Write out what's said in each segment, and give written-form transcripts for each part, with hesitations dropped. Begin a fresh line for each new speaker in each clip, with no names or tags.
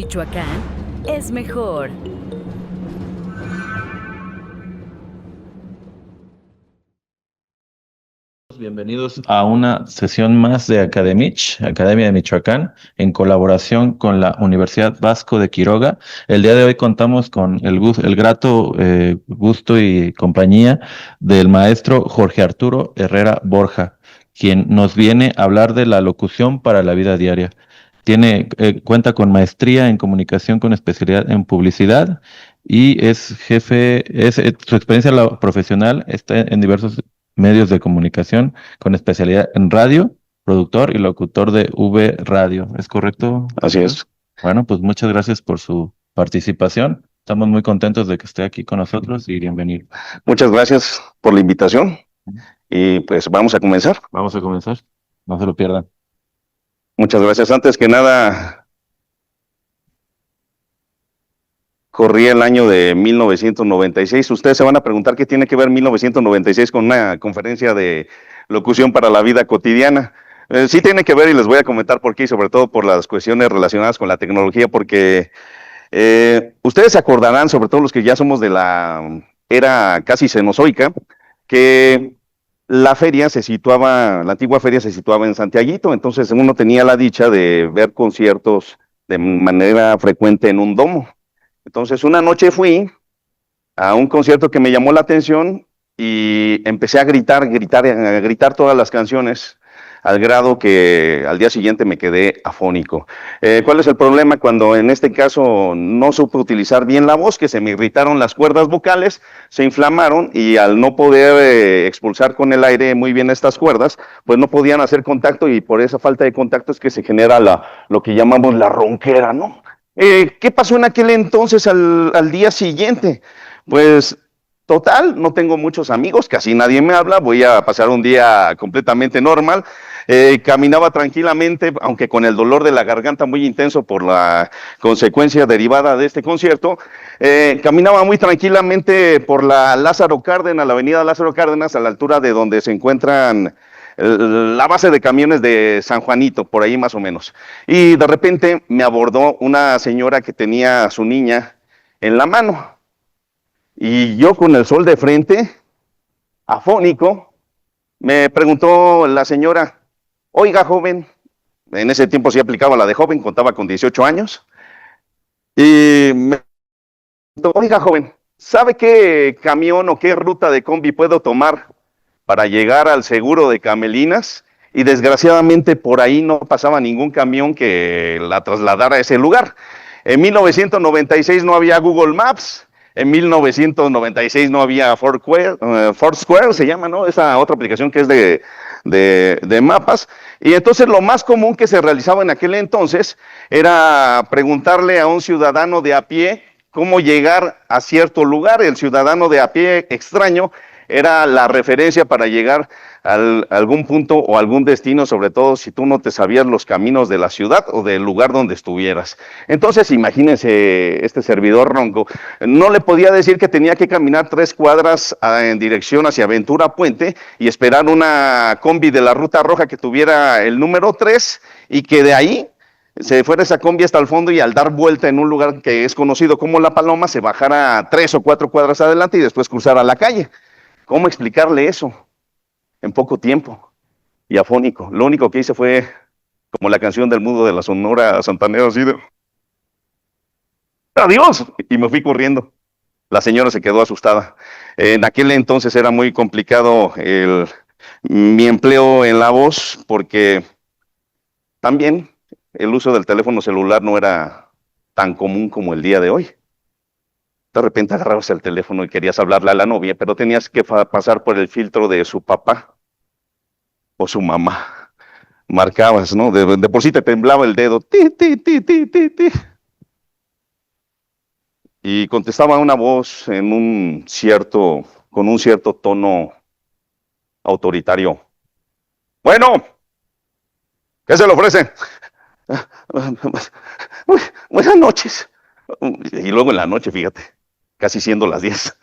Michoacán es mejor.
Bienvenidos a una sesión más de Academich, Academia de Michoacán, en colaboración con la Universidad Vasco de Quiroga. El día de hoy contamos con el grato gusto y compañía del maestro Jorge Arturo Herrera Borja, quien nos viene a hablar de la locución para la vida diaria. Cuenta con maestría en comunicación con especialidad en publicidad y es jefe, su experiencia profesional está en diversos medios de comunicación con especialidad en radio, productor y locutor de V Radio. ¿Es correcto?
Así es.
Bueno, pues muchas gracias por su participación. Estamos muy contentos de que esté aquí con nosotros y bienvenido.
Muchas gracias por la invitación y pues vamos a comenzar.
Vamos a comenzar. No se lo pierdan.
Muchas gracias. Antes que nada, corrí el año de 1996. Ustedes se van a preguntar qué tiene que ver 1996 con una conferencia de locución para la vida cotidiana. Sí tiene que ver y les voy a comentar por qué, y sobre todo por las cuestiones relacionadas con la tecnología, porque ustedes se acordarán, sobre todo los que ya somos de la era casi cenozoica, que la antigua feria se situaba en Santiaguito, entonces uno tenía la dicha de ver conciertos de manera frecuente en un domo. Entonces una noche fui a un concierto que me llamó la atención y empecé a gritar todas las canciones al grado que al día siguiente me quedé afónico. ¿Cuál es el problema? Cuando en este caso no supe utilizar bien la voz, que se me irritaron las cuerdas vocales, se inflamaron y al no poder expulsar con el aire muy bien estas cuerdas, pues no podían hacer contacto y por esa falta de contacto es que se genera lo que llamamos la ronquera, ¿no? ¿Qué pasó en aquel entonces al día siguiente? Pues total, no tengo muchos amigos, casi nadie me habla, voy a pasar un día completamente normal. Caminaba tranquilamente, aunque con el dolor de la garganta muy intenso por la consecuencia derivada de este concierto. Caminaba muy tranquilamente por la avenida Lázaro Cárdenas, a la altura de donde se encuentran la base de camiones de San Juanito, por ahí más o menos. Y de repente me abordó una señora que tenía a su niña en la mano. Y yo con el sol de frente, afónico, me preguntó la señora: oiga, joven, en ese tiempo sí aplicaba la de joven, contaba con 18 años, y me preguntó: oiga, joven, ¿sabe qué camión o qué ruta de combi puedo tomar para llegar al seguro de Camelinas? Y desgraciadamente por ahí no pasaba ningún camión que la trasladara a ese lugar. En 1996 no había Google Maps. En 1996 no había Foursquare, se llama, ¿no? Esa otra aplicación que es de mapas. Y entonces lo más común que se realizaba en aquel entonces era preguntarle a un ciudadano de a pie cómo llegar a cierto lugar. El ciudadano de a pie extraño era la referencia para llegar a algún punto o algún destino, sobre todo si tú no te sabías los caminos de la ciudad o del lugar donde estuvieras. Entonces, imagínense este servidor ronco, no le podía decir que tenía que caminar 3 cuadras en dirección hacia Ventura Puente y esperar una combi de la Ruta Roja que tuviera el número 3 y que de ahí se fuera esa combi hasta el fondo y al dar vuelta en un lugar que es conocido como La Paloma, se bajara 3 o 4 cuadras adelante y después cruzara la calle. ¿Cómo explicarle eso en poco tiempo y afónico? Lo único que hice fue, como la canción del mudo de la Sonora Santanera, así de: ¡adiós! Y me fui corriendo. La señora se quedó asustada. En aquel entonces era muy complicado mi empleo en la voz, porque también el uso del teléfono celular no era tan común como el día de hoy. De repente agarrabas el teléfono y querías hablarle a la novia, pero tenías que pasar por el filtro de su papá o su mamá. Marcabas, ¿no? De por sí te temblaba el dedo. Ti, ti, ti, ti, ti, ti. Y contestaba una voz con un cierto tono autoritario. Bueno, ¿qué se le ofrece? Buenas noches. Y luego en la noche, fíjate, casi siendo las 10.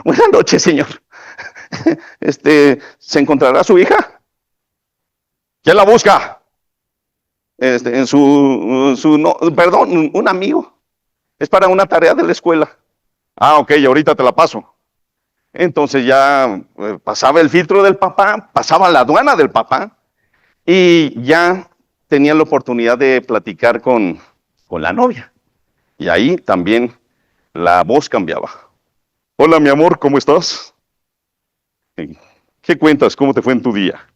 Buenas noches, señor. ¿Se encontrará su hija? ¿Quién la busca? perdón, un amigo. Es para una tarea de la escuela. Ah, ok, ahorita te la paso. Entonces ya pasaba el filtro del papá, pasaba la aduana del papá y ya tenía la oportunidad de platicar con la novia. Y ahí también la voz cambiaba. Hola, mi amor, ¿cómo estás? ¿Qué cuentas? ¿Cómo te fue en tu día?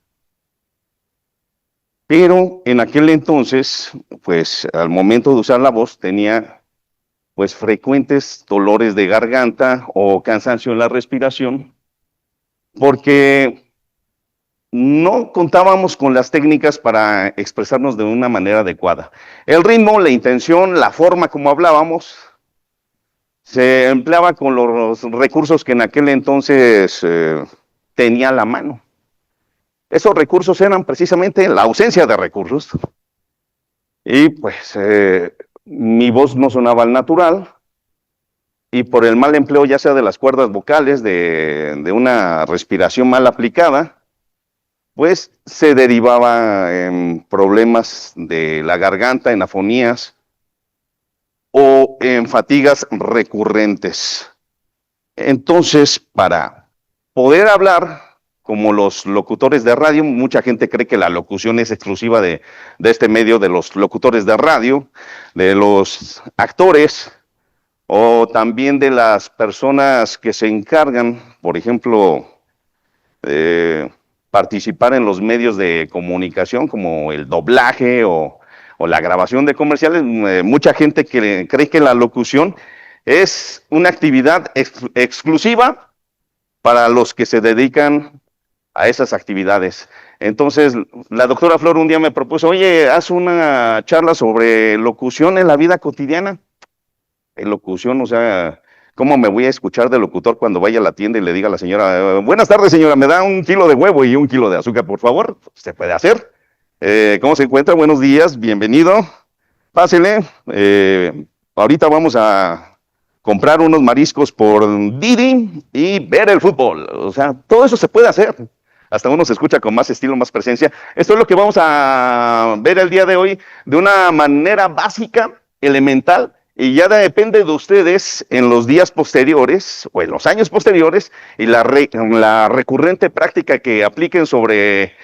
Pero en aquel entonces, pues al momento de usar la voz tenía pues frecuentes dolores de garganta o cansancio en la respiración, porque no contábamos con las técnicas para expresarnos de una manera adecuada. El ritmo, la intención, la forma como hablábamos, se empleaba con los recursos que en aquel entonces tenía a la mano. Esos recursos eran precisamente la ausencia de recursos. Y pues mi voz no sonaba al natural, y por el mal empleo ya sea de las cuerdas vocales, de una respiración mal aplicada, pues se derivaba en problemas de la garganta, en afonías o en fatigas recurrentes. Entonces, para poder hablar como los locutores de radio, mucha gente cree que la locución es exclusiva de este medio, de los locutores de radio, de los actores, o también de las personas que se encargan, por ejemplo, de participar en los medios de comunicación como el doblaje o la grabación de comerciales. Mucha gente que cree que la locución es una actividad exclusiva para los que se dedican a esas actividades. Entonces, la doctora Flor un día me propuso, oye, haz una charla sobre locución en la vida cotidiana. Locución, o sea, ¿cómo me voy a escuchar de locutor cuando vaya a la tienda y le diga a la señora, buenas tardes señora, me da 1 kilo de huevo y 1 kilo de azúcar, por favor? Se puede hacer. ¿Cómo se encuentra? Buenos días, bienvenido. Pásele. Ahorita vamos a comprar unos mariscos por Didi y ver el fútbol. O sea, todo eso se puede hacer. Hasta uno se escucha con más estilo, más presencia. Esto es lo que vamos a ver el día de hoy de una manera básica, elemental, y ya depende de ustedes en los días posteriores o en los años posteriores y la recurrente práctica que apliquen sobre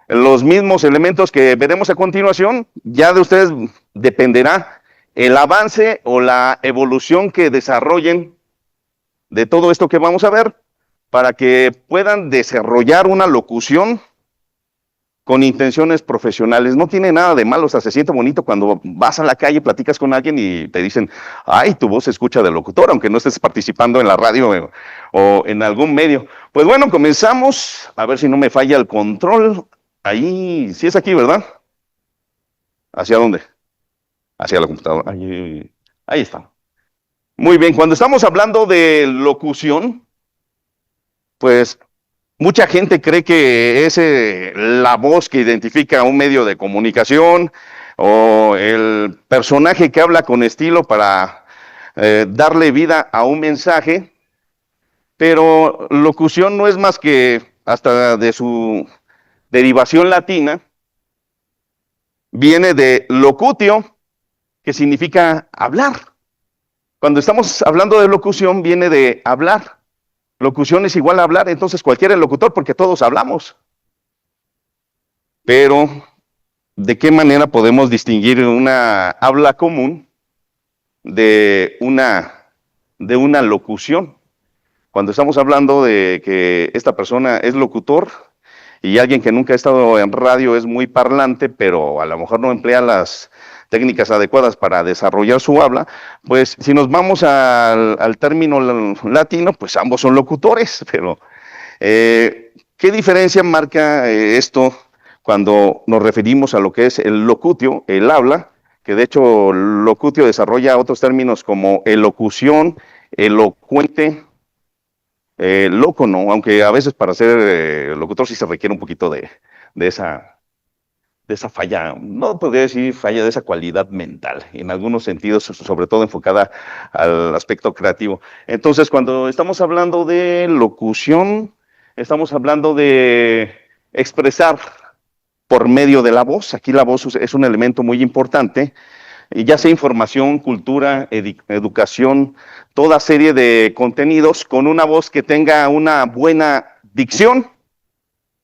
los mismos elementos que veremos a continuación. Ya de ustedes dependerá el avance o la evolución que desarrollen de todo esto que vamos a ver, para que puedan desarrollar una locución con intenciones profesionales. No tiene nada de malo, o sea, se siente bonito cuando vas a la calle, platicas con alguien y te dicen, ay, tu voz se escucha de locutor, aunque no estés participando en la radio o en algún medio. Pues bueno, comenzamos, a ver si no me falla el control. Ahí, sí es aquí, ¿verdad? ¿Hacia dónde? Hacia la computadora. Ahí está. Muy bien, cuando estamos hablando de locución, pues mucha gente cree que es la voz que identifica a un medio de comunicación o el personaje que habla con estilo para darle vida a un mensaje, pero locución no es más que, hasta de su derivación latina, viene de locutio, que significa hablar. Cuando estamos hablando de locución, viene de hablar. Locución es igual a hablar, entonces cualquiera es locutor porque todos hablamos. Pero, ¿de qué manera podemos distinguir una habla común de una locución? Cuando estamos hablando de que esta persona es locutor y alguien que nunca ha estado en radio es muy parlante, pero a lo mejor no emplea las técnicas adecuadas para desarrollar su habla, pues si nos vamos al término latino, pues ambos son locutores, pero ¿qué diferencia marca esto cuando nos referimos a lo que es el locutio, el habla? Que de hecho locutio desarrolla otros términos como elocución, elocuente, loco, ¿no? Aunque a veces para ser locutor sí se requiere un poquito de esa falla, no podría decir falla, de esa cualidad mental, en algunos sentidos, sobre todo enfocada al aspecto creativo. Entonces, cuando estamos hablando de locución, estamos hablando de expresar por medio de la voz. Aquí la voz es un elemento muy importante, y ya sea información, cultura, educación, toda serie de contenidos con una voz que tenga una buena dicción,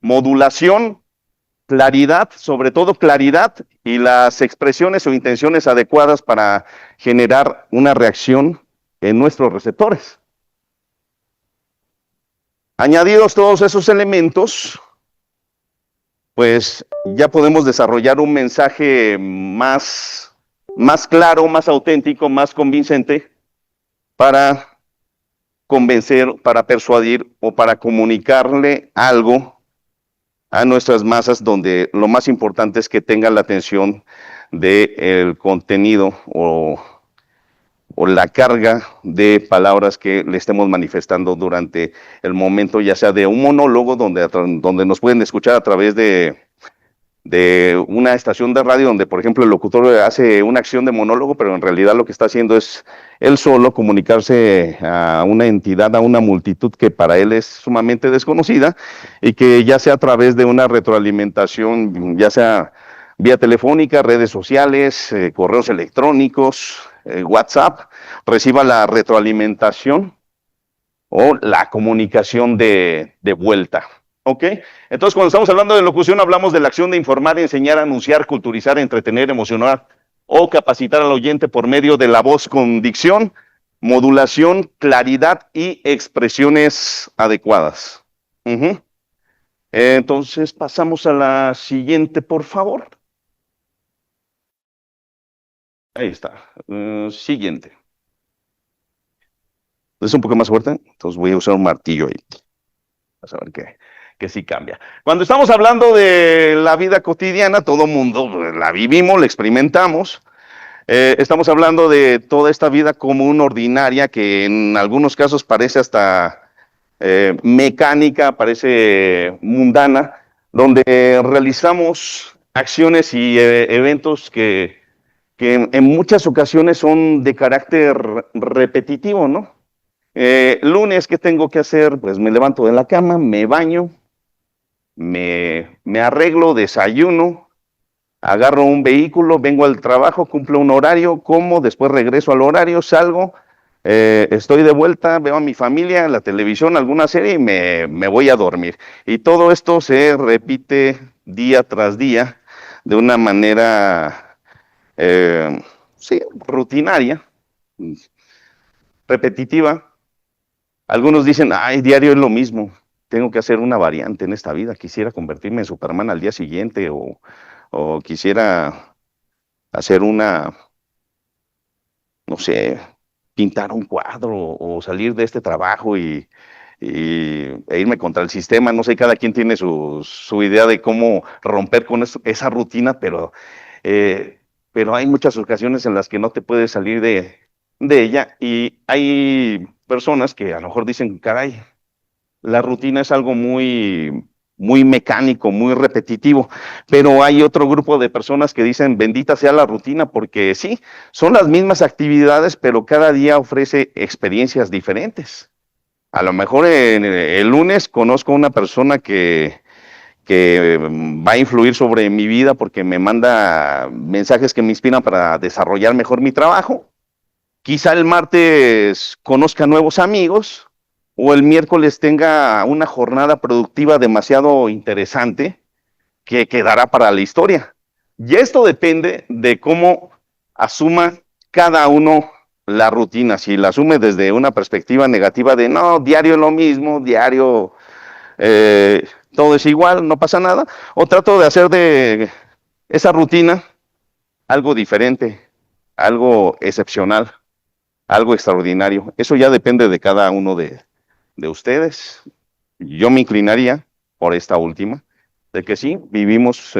modulación, claridad, sobre todo claridad, y las expresiones o intenciones adecuadas para generar una reacción en nuestros receptores. Añadidos todos esos elementos, pues ya podemos desarrollar un mensaje más claro, más auténtico, más convincente para convencer, para persuadir o para comunicarle algo a nuestras masas, donde lo más importante es que tengan la atención del contenido o la carga de palabras que le estemos manifestando durante el momento, ya sea de un monólogo donde nos pueden escuchar a través de una estación de radio donde, por ejemplo, el locutor hace una acción de monólogo, pero en realidad lo que está haciendo es él solo comunicarse a una entidad, a una multitud que para él es sumamente desconocida, y que ya sea a través de una retroalimentación, ya sea vía telefónica, redes sociales, correos electrónicos, WhatsApp, reciba la retroalimentación o la comunicación de vuelta. ¿Ok? Entonces, cuando estamos hablando de locución, hablamos de la acción de informar, enseñar, anunciar, culturizar, entretener, emocionar o capacitar al oyente por medio de la voz con dicción, modulación, claridad y expresiones adecuadas. Entonces, pasamos a la siguiente, por favor. Ahí está. Siguiente. Es un poco más fuerte, entonces voy a usar un martillo ahí. Vas a ver que sí cambia. Cuando estamos hablando de la vida cotidiana, todo mundo la vivimos, la experimentamos. Estamos hablando de toda esta vida común, ordinaria, que en algunos casos parece hasta mecánica, parece mundana, donde realizamos acciones y eventos que en muchas ocasiones son de carácter repetitivo, ¿no? Lunes, ¿qué tengo que hacer? Pues me levanto de la cama, me baño, me arreglo, desayuno, agarro un vehículo, vengo al trabajo, cumplo un horario, como, después regreso al horario, salgo, estoy de vuelta, veo a mi familia, la televisión, alguna serie y me voy a dormir. Y todo esto se repite día tras día de una manera, sí, rutinaria, repetitiva. Algunos dicen, ay, diario es lo mismo, tengo que hacer una variante en esta vida, quisiera convertirme en Superman al día siguiente, o quisiera hacer una, no sé, pintar un cuadro o salir de este trabajo e irme contra el sistema. No sé, cada quien tiene su idea de cómo romper con esa rutina, pero hay muchas ocasiones en las que no te puedes salir de ella, y hay personas que a lo mejor dicen, caray, la rutina es algo muy mecánico, muy repetitivo, pero hay otro grupo de personas que dicen, bendita sea la rutina, porque sí, son las mismas actividades, pero cada día ofrece experiencias diferentes. A lo mejor el lunes conozco a una persona que va a influir sobre mi vida porque me manda mensajes que me inspiran para desarrollar mejor mi trabajo. Quizá el martes conozca nuevos amigos, o el miércoles tenga una jornada productiva demasiado interesante que quedará para la historia. Y esto depende de cómo asuma cada uno la rutina. Si la asume desde una perspectiva negativa de no, diario es lo mismo, diario todo es igual, no pasa nada, o trato de hacer de esa rutina algo diferente, algo excepcional, algo extraordinario. Eso ya depende de cada uno de ustedes. Yo me inclinaría por esta última, de que sí, vivimos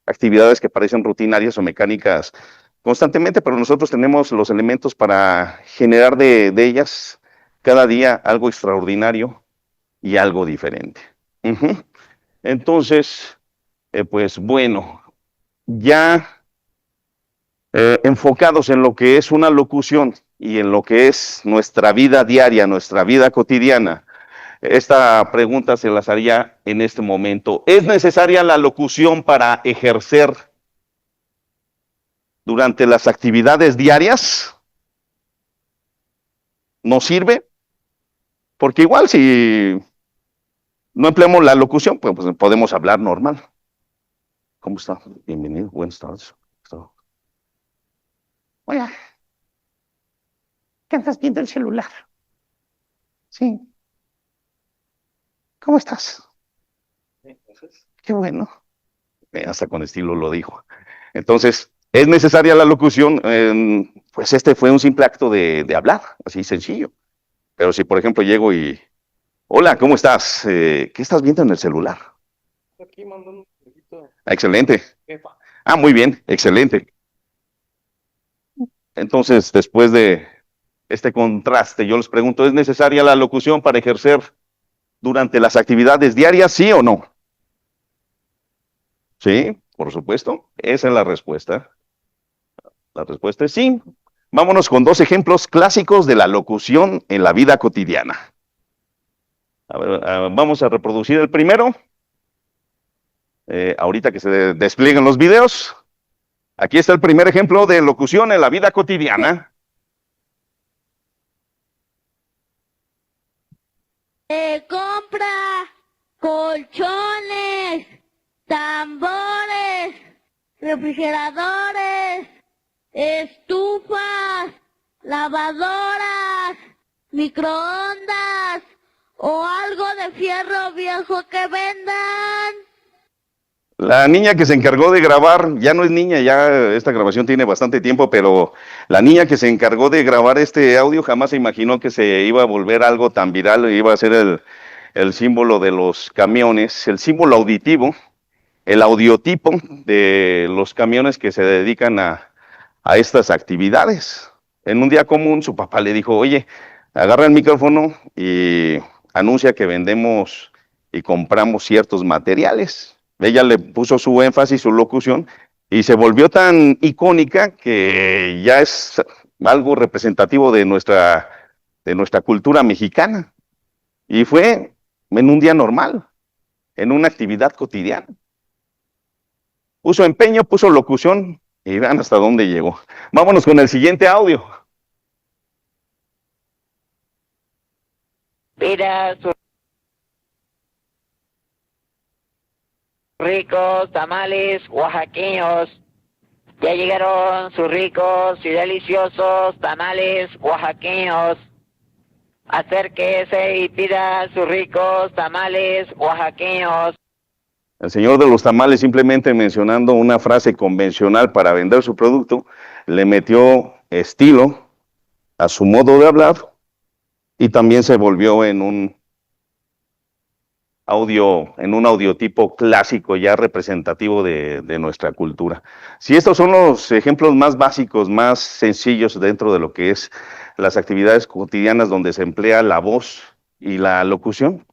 actividades que parecen rutinarias o mecánicas constantemente, pero nosotros tenemos los elementos para generar de ellas cada día algo extraordinario y algo diferente. Entonces, pues bueno, ya enfocados en lo que es una locución y en lo que es nuestra vida diaria, nuestra vida cotidiana, Esta pregunta se las haría en este momento. ¿Es necesaria la locución para ejercer durante las actividades diarias? ¿No sirve? Porque igual si no empleamos la locución, pues podemos hablar normal. ¿Cómo está? Bienvenido, buenas tardes. Oiga, ¿qué andas viendo el celular? Sí. ¿Cómo estás? Qué bueno. Hasta con estilo lo dijo. Entonces, ¿es necesaria la locución? Pues este fue un simple acto de hablar, así sencillo. Pero si, por ejemplo, llego y, hola, ¿cómo estás? ¿Qué estás viendo en el celular?
Aquí mandando un poquito.
Excelente.
Jefa.
Ah, muy bien, excelente. Entonces, después de este contraste, yo les pregunto, ¿es necesaria la locución para ejercer durante las actividades diarias, sí o no? Sí, por supuesto. Esa es la respuesta. La respuesta es sí. Vámonos con dos ejemplos clásicos de la locución en la vida cotidiana. A ver, vamos a reproducir el primero. Ahorita que se desplieguen los videos. Aquí está el primer ejemplo de locución en la vida cotidiana.
Compra colchones, tambores, refrigeradores, estufas, lavadoras, microondas o algo de fierro viejo que vendan.
La niña que se encargó de grabar, ya no es niña, ya esta grabación tiene bastante tiempo, pero la niña que se encargó de grabar este audio jamás se imaginó que se iba a volver algo tan viral, iba a ser el símbolo de los camiones, el símbolo auditivo, el audiotipo de los camiones que se dedican a estas actividades. En un día común, su papá le dijo, oye, agarra el micrófono y anuncia que vendemos y compramos ciertos materiales. Ella le puso su énfasis, su locución, y se volvió tan icónica que ya es algo representativo de nuestra cultura mexicana. Y fue en un día normal, en una actividad cotidiana. Puso empeño, puso locución, y vean hasta dónde llegó. Vámonos con el siguiente audio.
Mira sus ricos tamales oaxaqueños. Ya llegaron sus ricos y deliciosos tamales oaxaqueños. Acérquese y pida sus ricos tamales oaxaqueños.
El señor de los tamales, simplemente mencionando una frase convencional para vender su producto, le metió estilo a su modo de hablar y también se volvió en un audiotipo clásico ya representativo de nuestra cultura. Si estos son los ejemplos más básicos, más sencillos dentro de lo que es las actividades cotidianas donde se emplea la voz y la locución,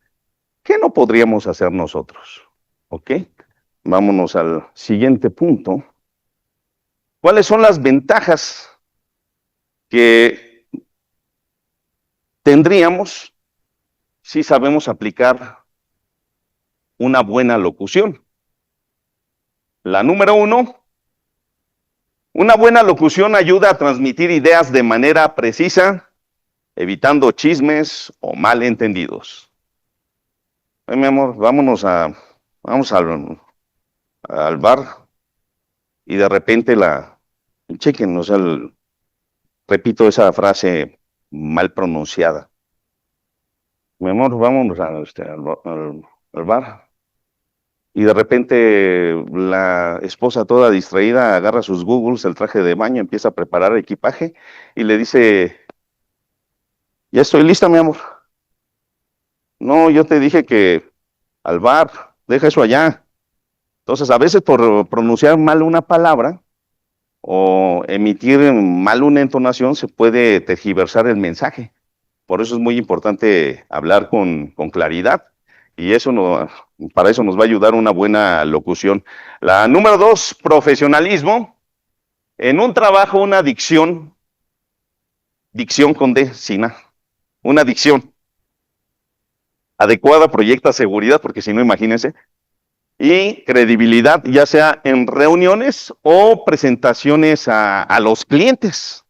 ¿qué no podríamos hacer nosotros? ¿Ok? Vámonos al siguiente punto. ¿Cuáles son las ventajas que tendríamos si sabemos aplicar una buena locución? La número 1, una buena locución ayuda a transmitir ideas de manera precisa, evitando chismes o malentendidos. Mi amor, vamos al bar y de repente chequen, o sea, repito esa frase mal pronunciada. Mi amor, vámonos al bar. Y de repente la esposa toda distraída agarra sus Googles, el traje de baño, empieza a preparar equipaje y le dice, ya estoy lista, mi amor. No, yo te dije que al bar, deja eso allá. Entonces, a veces por pronunciar mal una palabra o emitir mal una entonación, se puede tergiversar el mensaje. Por eso es muy importante hablar con claridad y para eso nos va a ayudar una buena locución. La número 2, profesionalismo. En un trabajo, una dicción con D, Sina, una dicción adecuada proyecta seguridad, porque si no, imagínense, y credibilidad, ya sea en reuniones o presentaciones a los clientes.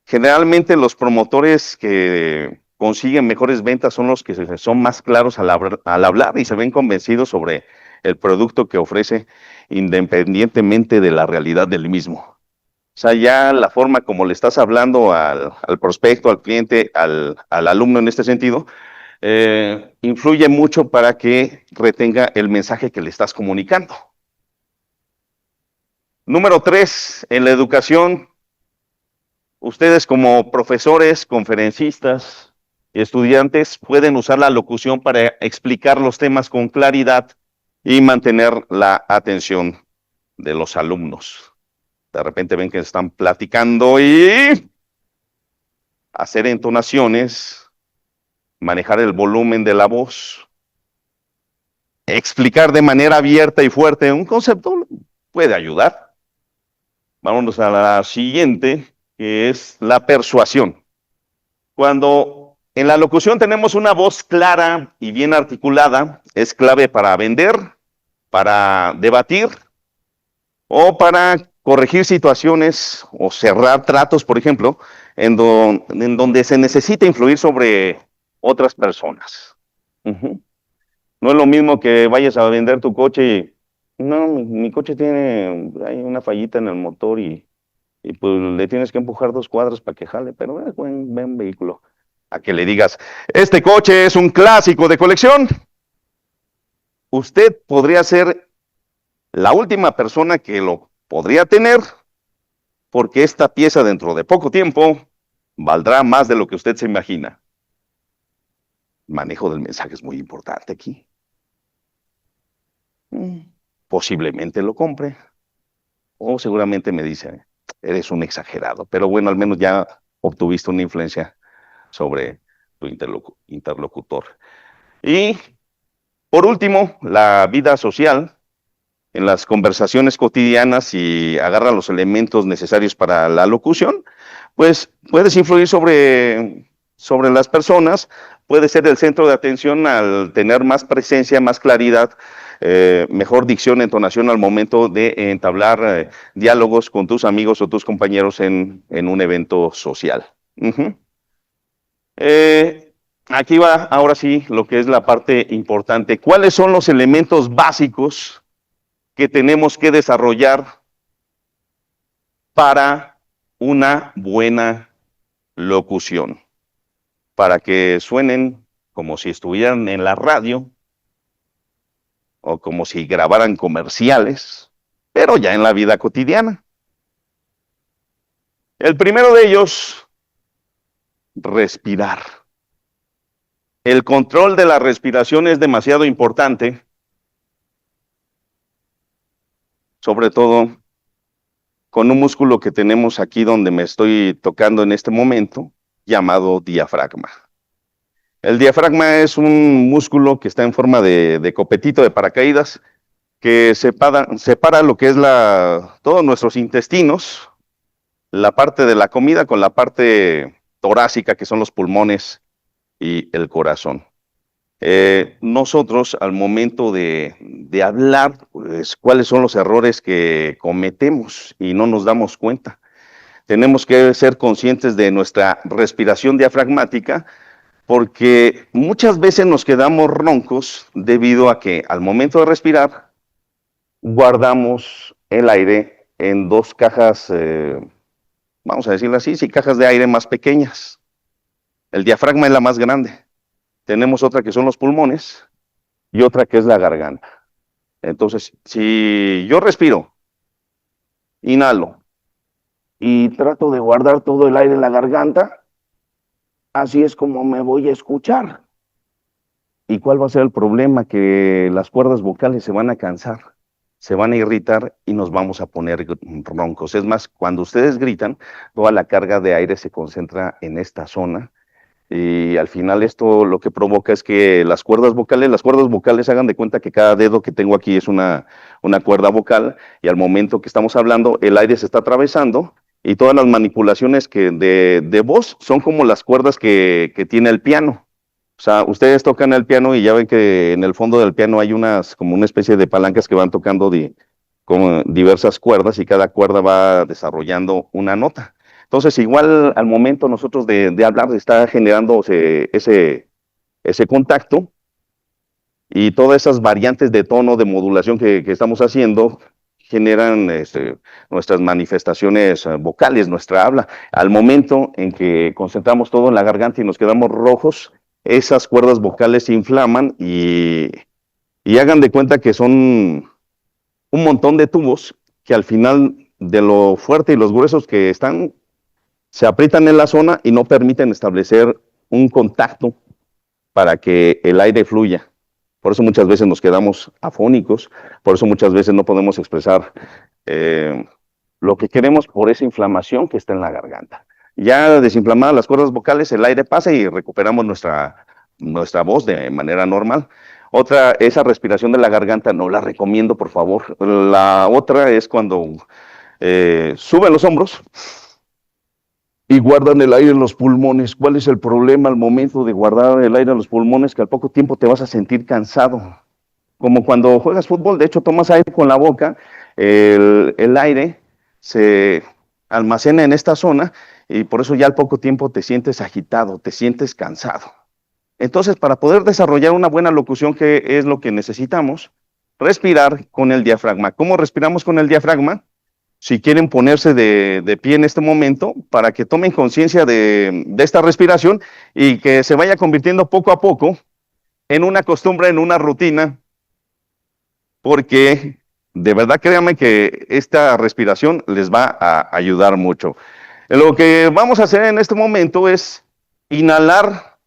Generalmente los promotores que consiguen mejores ventas son los que son más claros al hablar y se ven convencidos sobre el producto que ofrece, independientemente de la realidad del mismo. O sea, ya la forma como le estás hablando al prospecto, al cliente, al alumno en este sentido, influye mucho para que retenga el mensaje que le estás comunicando. Número 3, en la educación, ustedes como profesores, conferencistas y estudiantes pueden usar la locución para explicar los temas con claridad y mantener la atención de los alumnos. De repente ven que están platicando y hacer entonaciones, manejar el volumen de la voz, explicar de manera abierta y fuerte un concepto puede ayudar. Vámonos a la siguiente, que es la persuasión. Cuando en la locución tenemos una voz clara y bien articulada, es clave para vender, para debatir o para corregir situaciones o cerrar tratos, por ejemplo, en donde se necesita influir sobre otras personas. No es lo mismo que vayas a vender tu coche y, no, mi coche hay una fallita en el motor y pues le tienes que empujar 2 cuadras para que jale, pero es buen vehículo. A que le digas, este coche es un clásico de colección. Usted podría ser la última persona que lo podría tener, porque esta pieza dentro de poco tiempo valdrá más de lo que usted se imagina. El manejo del mensaje es muy importante aquí. Posiblemente lo compre, o seguramente me dice, eres un exagerado, pero bueno, al menos ya obtuviste una influencia sobre tu interlocutor. Y por último, la vida social. En las conversaciones cotidianas, y agarra los elementos necesarios para la locución, pues puedes influir sobre las personas, puedes ser el centro de atención al tener más presencia, más claridad, mejor dicción, entonación al momento de entablar diálogos con tus amigos o tus compañeros en un evento social. Aquí va ahora sí lo que es la parte importante. ¿Cuáles son los elementos básicos que tenemos que desarrollar para una buena locución? Para que suenen como si estuvieran en la radio o como si grabaran comerciales, pero ya en la vida cotidiana. El primero de ellos, respirar. El control de la respiración es demasiado importante, sobre todo con un músculo que tenemos aquí donde me estoy tocando en este momento, llamado diafragma. El diafragma es un músculo que está en forma de copetito de paracaídas, que separa lo que es todos nuestros intestinos, la parte de la comida con la parte torácica, que son los pulmones y el corazón. Nosotros, al momento de hablar, pues, cuáles son los errores que cometemos y no nos damos cuenta. Tenemos que ser conscientes de nuestra respiración diafragmática, porque muchas veces nos quedamos roncos debido a que al momento de respirar guardamos el aire en 2 cajas, vamos a decirlo así, sí, cajas de aire más pequeñas. El diafragma es la más grande. Tenemos otra que son los pulmones y otra que es la garganta. Entonces, si yo respiro, inhalo y trato de guardar todo el aire en la garganta, así es como me voy a escuchar. ¿Y cuál va a ser el problema? Que las cuerdas vocales se van a cansar, se van a irritar y nos vamos a poner roncos. Es más, cuando ustedes gritan, toda la carga de aire se concentra en esta zona. Y al final esto lo que provoca es que las cuerdas vocales hagan de cuenta que cada dedo que tengo aquí es una cuerda vocal, y al momento que estamos hablando el aire se está atravesando y todas las manipulaciones de voz son como las cuerdas que tiene el piano. O sea, ustedes tocan el piano y ya ven que en el fondo del piano hay como una especie de palancas que van tocando como diversas cuerdas y cada cuerda va desarrollando una nota. Entonces, igual al momento nosotros de hablar está generándose ese contacto y todas esas variantes de tono, de modulación que estamos haciendo generan nuestras manifestaciones vocales, nuestra habla. Al momento en que concentramos todo en la garganta y nos quedamos rojos, esas cuerdas vocales se inflaman y hagan de cuenta que son un montón de tubos que al final de lo fuerte y los gruesos que están, se aprietan en la zona y no permiten establecer un contacto para que el aire fluya. Por eso muchas veces nos quedamos afónicos, por eso muchas veces no podemos expresar lo que queremos por esa inflamación que está en la garganta. Ya desinflamadas las cuerdas vocales, el aire pasa y recuperamos nuestra voz de manera normal. Otra, esa respiración de la garganta no la recomiendo, por favor. La otra es cuando suben los hombros y guardan el aire en los pulmones. ¿Cuál es el problema al momento de guardar el aire en los pulmones? Que al poco tiempo te vas a sentir cansado. Como cuando juegas fútbol, de hecho tomas aire con la boca, el aire se almacena en esta zona y por eso ya al poco tiempo te sientes agitado, te sientes cansado. Entonces, para poder desarrollar una buena locución, ¿qué es lo que necesitamos? Respirar con el diafragma. ¿Cómo respiramos con el diafragma? Si quieren ponerse de pie en este momento, para que tomen conciencia de esta respiración y que se vaya convirtiendo poco a poco en una costumbre, en una rutina, porque de verdad créanme que esta respiración les va a ayudar mucho. Lo que vamos a hacer en este momento es inhalar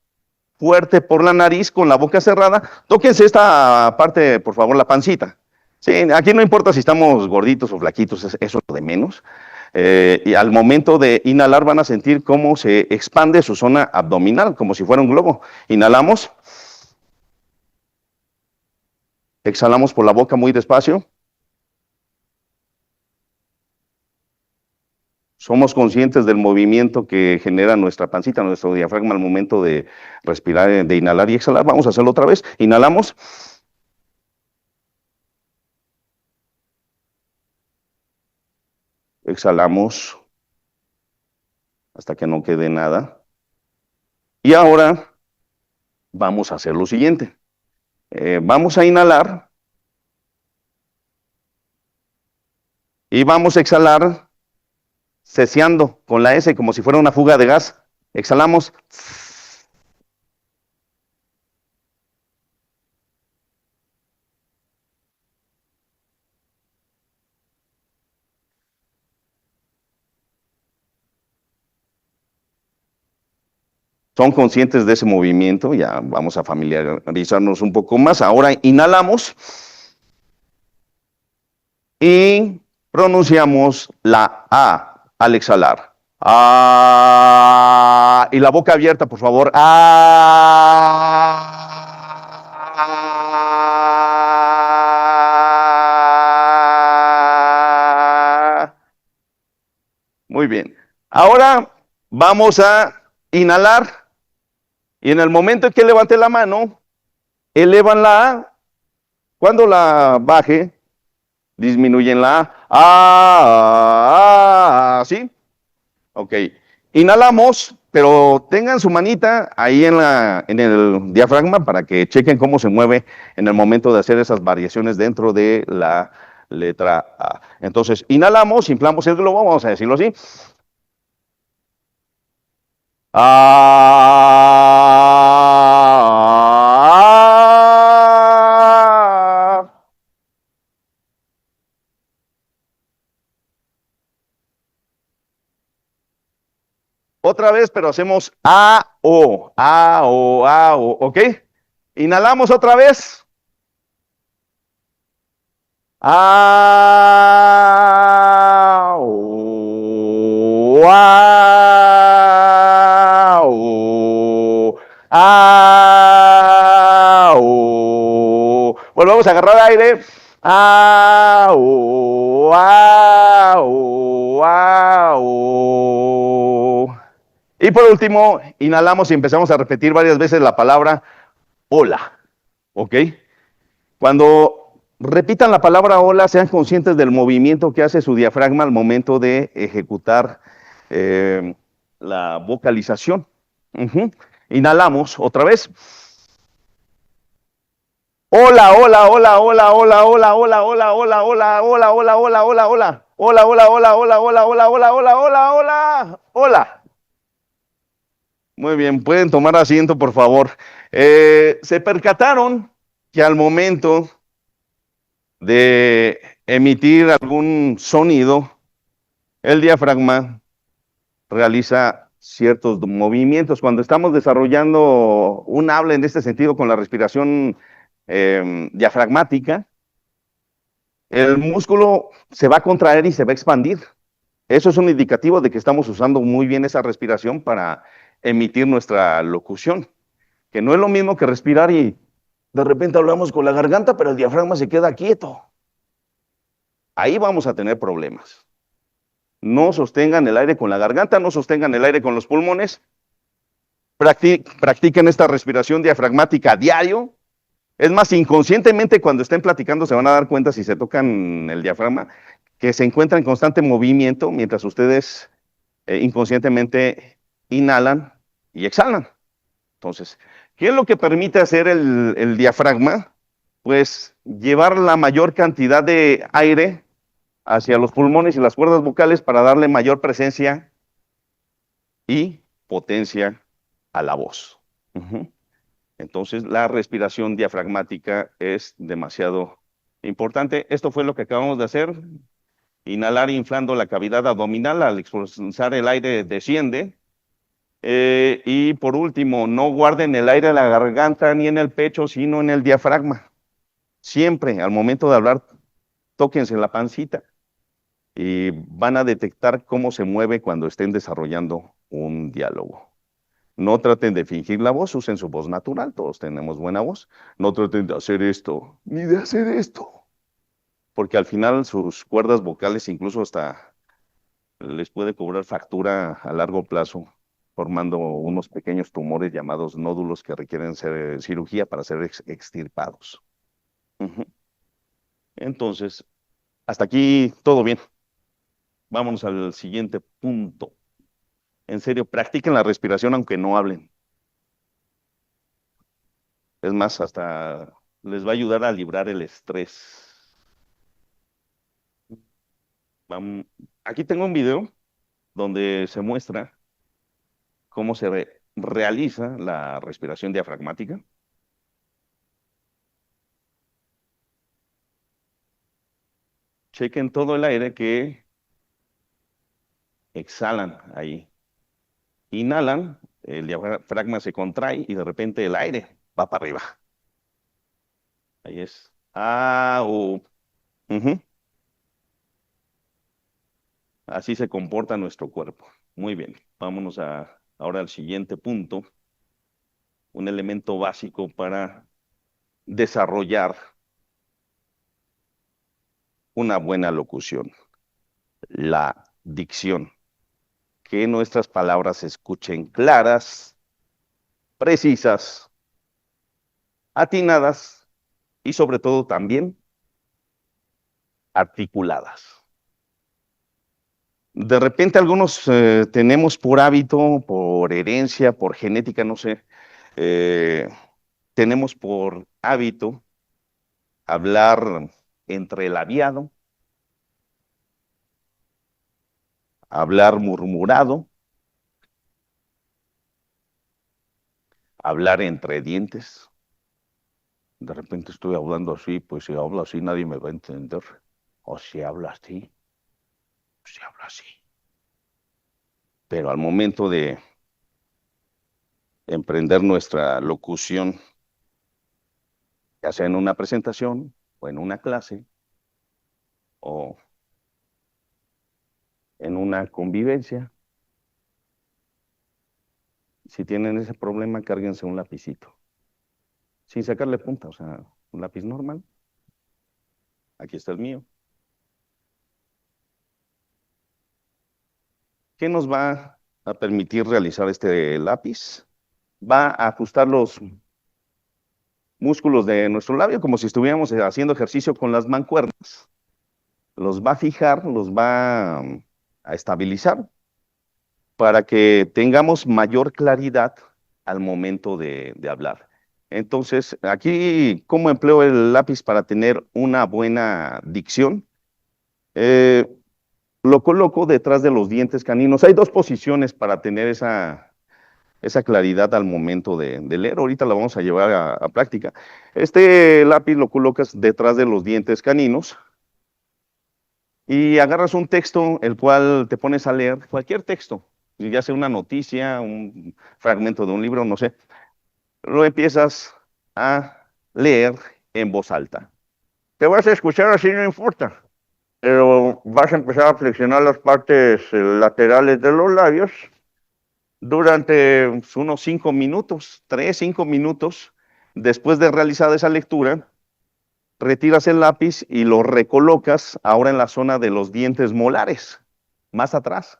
fuerte por la nariz con la boca cerrada. Tóquense esta parte, por favor, la pancita. Sí, aquí no importa si estamos gorditos o flaquitos, eso es lo de menos. Y al momento de inhalar van a sentir cómo se expande su zona abdominal, como si fuera un globo. Inhalamos. Exhalamos por la boca muy despacio. Somos conscientes del movimiento que genera nuestra pancita, nuestro diafragma al momento de respirar, de inhalar y exhalar. Vamos a hacerlo otra vez. Inhalamos. Exhalamos hasta que no quede nada. Y ahora vamos a hacer lo siguiente. Vamos a inhalar y vamos a exhalar ceseando con la S como si fuera una fuga de gas. Exhalamos. Son conscientes de ese movimiento, ya vamos a familiarizarnos un poco más. Ahora inhalamos y pronunciamos la A al exhalar. Ah, y la boca abierta, por favor. Ah. Muy bien. Ahora vamos a inhalar. Y en el momento en que levante la mano, elevan la A. Cuando la baje, disminuyen la A. ¿Sí? Ok. Inhalamos, pero tengan su manita ahí en el diafragma para que chequen cómo se mueve en el momento de hacer esas variaciones dentro de la letra A. Entonces, inhalamos, inflamos el globo, vamos a decirlo así. Otra vez, pero hacemos A, O, A, O, A, O, ¿ok? Inhalamos otra vez. A, O, A, O, A, O. Volvemos a agarrar aire. A, O, A, O, A, O. Y por último, inhalamos y empezamos a repetir varias veces la palabra hola. ¿Ok? Cuando repitan la palabra hola, sean conscientes del movimiento que hace su diafragma al momento de ejecutar la vocalización. Inhalamos otra vez. Hola, hola, hola, hola, hola, hola, hola, hola, hola, hola, hola, hola, hola, hola, hola. Hola, hola, hola, hola, hola, hola, hola, hola, hola, hola, hola. Muy bien, pueden tomar asiento, por favor. Se percataron que al momento de emitir algún sonido, el diafragma realiza ciertos movimientos. Cuando estamos desarrollando un habla en este sentido con la respiración diafragmática, el músculo se va a contraer y se va a expandir. Eso es un indicativo de que estamos usando muy bien esa respiración para emitir nuestra locución, que no es lo mismo que respirar y de repente hablamos con la garganta, pero el diafragma se queda quieto. Ahí vamos a tener problemas. No sostengan el aire con la garganta, no sostengan el aire con los pulmones. Practiquen esta respiración diafragmática a diario. Es más, inconscientemente cuando estén platicando se van a dar cuenta si se tocan el diafragma, que se encuentra en constante movimiento mientras ustedes inconscientemente inhalan y exhalan. Entonces, ¿qué es lo que permite hacer el diafragma? Pues llevar la mayor cantidad de aire hacia los pulmones y las cuerdas vocales para darle mayor presencia y potencia a la voz. Entonces, la respiración diafragmática es demasiado importante. Esto fue lo que acabamos de hacer. Inhalar inflando la cavidad abdominal, al expulsar el aire desciende. Y por último, no guarden el aire en la garganta ni en el pecho, sino en el diafragma. Siempre, al momento de hablar, tóquense la pancita y van a detectar cómo se mueve cuando estén desarrollando un diálogo. No traten de fingir la voz, usen su voz natural, todos tenemos buena voz. No traten de hacer esto, ni de hacer esto, porque al final sus cuerdas vocales incluso hasta les puede cobrar factura a largo plazo, formando unos pequeños tumores llamados nódulos que requieren cirugía para ser extirpados. Entonces, hasta aquí todo bien. Vámonos al siguiente punto. En serio, practiquen la respiración aunque no hablen. Es más, hasta les va a ayudar a librar el estrés. Aquí tengo un video donde se muestra cómo se realiza la respiración diafragmática. Chequen todo el aire que exhalan ahí. Inhalan, el diafragma se contrae y de repente el aire va para arriba. Ahí es. Así se comporta nuestro cuerpo. Muy bien. Vámonos ahora al siguiente punto. Un elemento básico para desarrollar una buena locución. La dicción. Que nuestras palabras se escuchen claras, precisas, atinadas y sobre todo también articuladas. De repente algunos tenemos por hábito, por herencia, por genética, no sé, tenemos por hábito hablar entrelabiado, hablar murmurado, hablar entre dientes. De repente estoy hablando así, pues si hablo así nadie me va a entender. O si habla así, se habla así. Pero al momento de emprender nuestra locución, ya sea en una presentación o en una clase o en una convivencia, si tienen ese problema, cárguense un lapicito, sin sacarle punta, o sea, un lápiz normal. Aquí está el mío. ¿Qué nos va a permitir realizar este lápiz. Va a ajustar los músculos de nuestro labio como si estuviéramos haciendo ejercicio con las mancuernas. Los va a fijar, los va a estabilizar para que tengamos mayor claridad al momento de hablar. Entonces, aquí, ¿cómo empleo el lápiz para tener una buena dicción? Lo coloco detrás de los dientes caninos. Hay dos posiciones para tener esa claridad al momento de leer. Ahorita la vamos a llevar a práctica. Este lápiz lo colocas detrás de los dientes caninos y agarras un texto, el cual te pones a leer, cualquier texto, ya sea una noticia, un fragmento de un libro, no sé. Lo empiezas a leer en voz alta. Te vas a escuchar así, no importa, pero vas a empezar a flexionar las partes laterales de los labios durante unos 5 minutos, 3, 5 minutos. Después de realizar esa lectura, retiras el lápiz y lo recolocas ahora en la zona de los dientes molares, más atrás.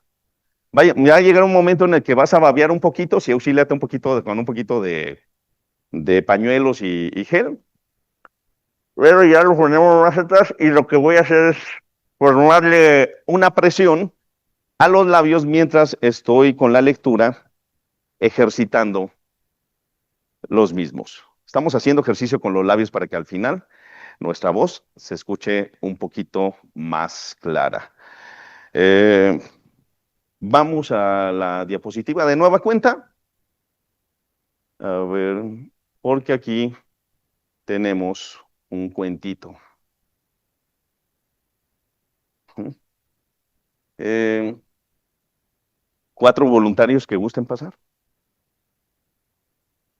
Vaya, ya llegará un momento en el que vas a babear un poquito, si auxíliate un poquito con un poquito de pañuelos y gel. Pero ya lo ponemos más atrás y lo que voy a hacer es formarle una presión a los labios mientras estoy con la lectura ejercitando los mismos. Estamos haciendo ejercicio con los labios para que al final nuestra voz se escuche un poquito más clara. Vamos a la diapositiva de nueva cuenta. A ver, porque aquí tenemos un cuentito. 4 voluntarios que gusten pasar.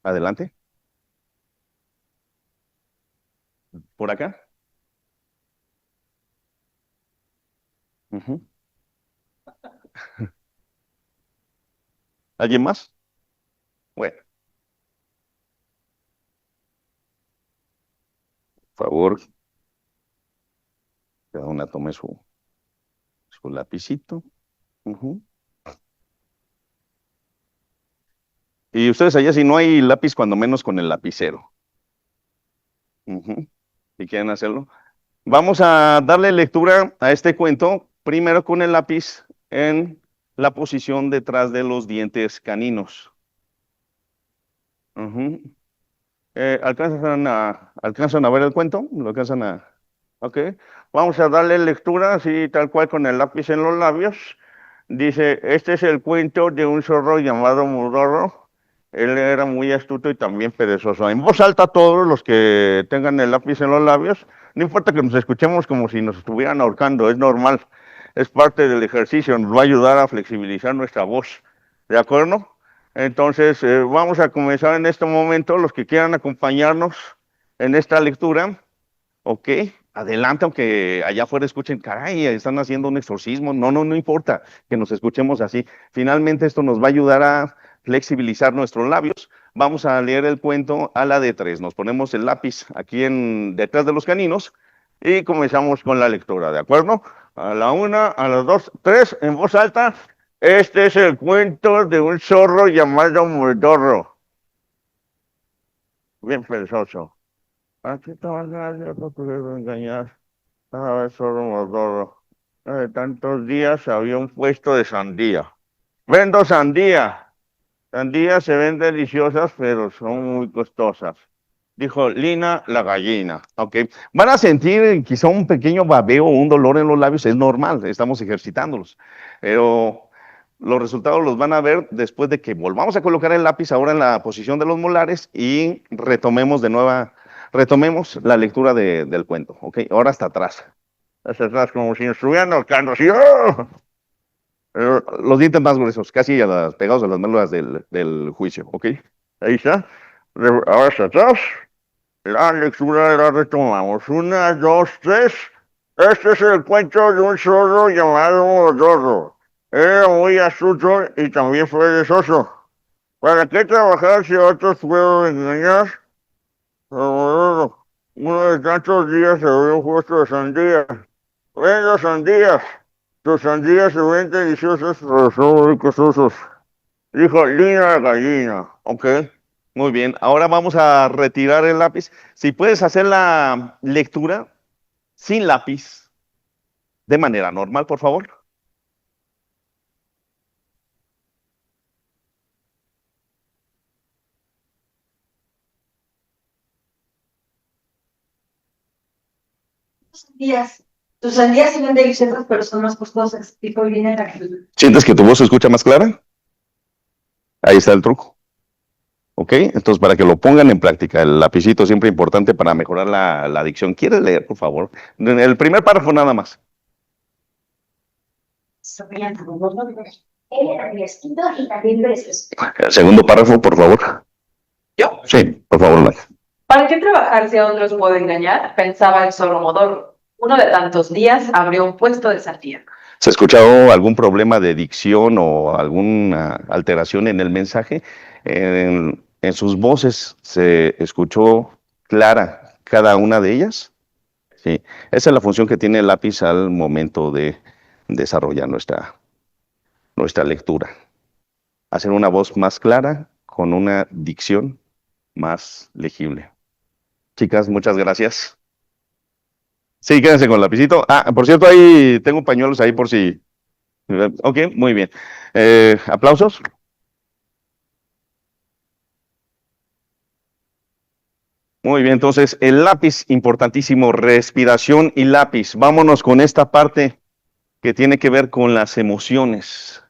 Adelante. Por acá. ¿Alguien más? Bueno. Por favor, cada una tome su lapicito. Y ustedes allá, si no hay lápiz, cuando menos con el lapicero. Si quieren hacerlo. Vamos a darle lectura a este cuento, primero con el lápiz en la posición detrás de los dientes caninos. ¿Alcanzan a ver el cuento? ¿Lo alcanzan a...? Ok. Vamos a darle lectura, así tal cual con el lápiz en los labios. Dice, este es el cuento de un zorro llamado Mudorro. Él era muy astuto y también perezoso. En voz alta todos los que tengan el lápiz en los labios. No importa que nos escuchemos como si nos estuvieran ahorcando, es normal. Es parte del ejercicio, nos va a ayudar a flexibilizar nuestra voz. ¿De acuerdo? Entonces, vamos a comenzar en este momento. Los que quieran acompañarnos en esta lectura, ok, adelante, aunque allá afuera escuchen, caray, están haciendo un exorcismo. No importa que nos escuchemos así. Finalmente esto nos va a ayudar a flexibilizar nuestros labios. Vamos a leer el cuento a la de 3. Nos ponemos el lápiz aquí detrás de los caninos y comenzamos con la lectura, ¿de acuerdo? A la 1, a las 2, 3, en voz alta. Este es el cuento de un zorro llamado Mudorro. Bien perezoso. Aquí estaba nadie para poder engañar. A ver, zorro Mudorro. De tantos días había un puesto de sandía. Vendo sandía. Sandías se ven deliciosas, pero son muy costosas. Dijo Lina la gallina. Ok. Van a sentir quizá un pequeño babeo o un dolor en los labios. Es normal, estamos ejercitándolos. Pero los resultados los van a ver después de que volvamos a colocar el lápiz ahora en la posición de los molares y retomemos la lectura del cuento. Ok. Ahora hasta atrás. Hasta atrás, como si nos estuvieran ahorcando. Así. ¡Oh! Los dientes más gruesos, casi pegados a las médulas del juicio, ¿ok? Ahí está. Ahora hacia atrás. La lectura la retomamos. 1, 2, 3. Este es el cuento de un zorro llamado Mudorro. Era muy astuto y también perezoso. ¿Para qué trabajar si otros pueden engañar? Uno de tantos días se abrió un puesto de sandía. Vendo sandías. Tus sandías se ven deliciosas, pero son muy costosos. Dijo Lina Gallina. Ok, muy bien. Ahora vamos a retirar el lápiz. Si puedes hacer la lectura sin lápiz, de manera normal, por favor.
Días. Tus sandías se ven deliciosas, pero son más costosas. Tipo viene aquí.
¿Sientes que tu voz se escucha más clara? Ahí está el truco. ¿Ok? Entonces, para que lo pongan en práctica, el lapicito siempre importante para mejorar la dicción. ¿Quieres leer, por favor? El primer párrafo nada más. El segundo párrafo, por favor.
¿Yo?
Sí, por favor, Max.
¿Para qué trabajar si a otros puedo engañar? Pensaba el Solomodoro. Uno de tantos días abrió un puesto de sandía.
¿Se ha escuchado algún problema de dicción o alguna alteración en el mensaje? En sus voces se escuchó clara cada una de ellas. Sí, esa es la función que tiene el lápiz al momento de desarrollar nuestra lectura. Hacer una voz más clara con una dicción más legible. Chicas, muchas gracias. Sí, quédense con el lapicito. Ah, por cierto, ahí tengo pañuelos ahí por si... Ok, muy bien. ¿Aplausos? Muy bien, entonces el lápiz, importantísimo, respiración y lápiz. Vámonos con esta parte que tiene que ver con las emociones.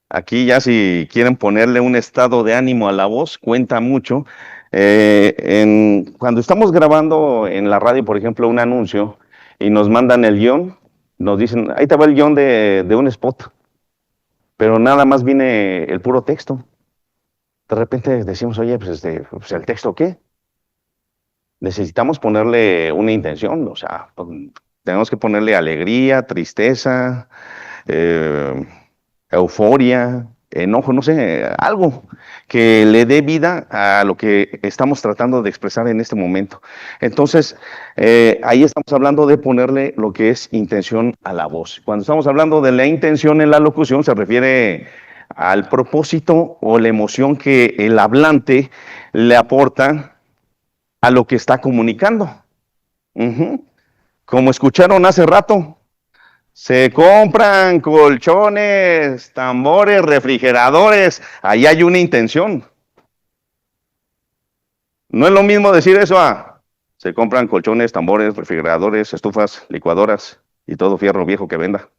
Aquí ya si quieren ponerle un estado de ánimo a la voz, cuenta mucho. Cuando estamos grabando en la radio, por ejemplo, un anuncio y nos mandan el guión, nos dicen, ahí te va el guión de un spot, pero nada más viene el puro texto. De repente decimos, oye, pues ¿el texto qué? Necesitamos ponerle una intención, o sea, tenemos que ponerle alegría, tristeza, euforia, enojo, no sé, algo que le dé vida a lo que estamos tratando de expresar en este momento. Entonces, ahí estamos hablando de ponerle lo que es intención a la voz. Cuando estamos hablando de la intención en la locución, se refiere al propósito o la emoción que el hablante le aporta a lo que está comunicando. Como escucharon hace rato, se compran colchones, tambores, refrigeradores. Ahí hay una intención. No es lo mismo decir eso a se compran colchones, tambores, refrigeradores, estufas, licuadoras y todo fierro viejo que venda.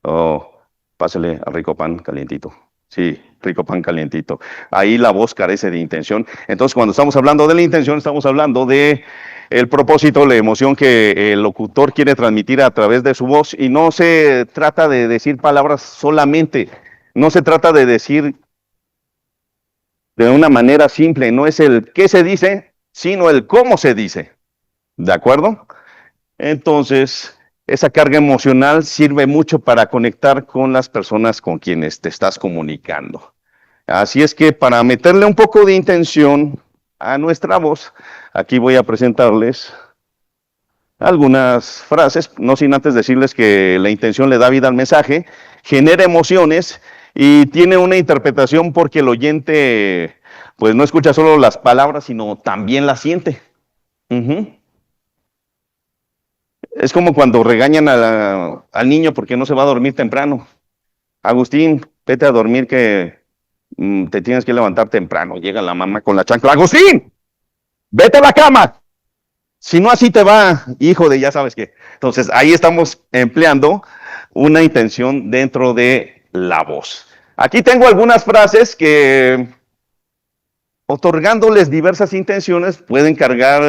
Oh, pásale al rico pan calientito. Sí, rico pan calientito. Ahí la voz carece de intención. Entonces, cuando estamos hablando de la intención, estamos hablando de el propósito, la emoción que el locutor quiere transmitir a través de su voz. Y no se trata de decir palabras solamente. No se trata de decir de una manera simple. No es el qué se dice, sino el cómo se dice. ¿De acuerdo? Entonces, esa carga emocional sirve mucho para conectar con las personas con quienes te estás comunicando. Así es que para meterle un poco de intención a nuestra voz, aquí voy a presentarles algunas frases, no sin antes decirles que la intención le da vida al mensaje, genera emociones y tiene una interpretación porque el oyente pues no escucha solo las palabras, sino también las siente. Es como cuando regañan al niño porque no se va a dormir temprano. Agustín, vete a dormir que te tienes que levantar temprano. Llega la mamá con la chancla. Agustín, vete a la cama. Si no, así te va, hijo de ya sabes qué. Entonces, ahí estamos empleando una intención dentro de la voz. Aquí tengo algunas frases que, otorgándoles diversas intenciones, pueden cargar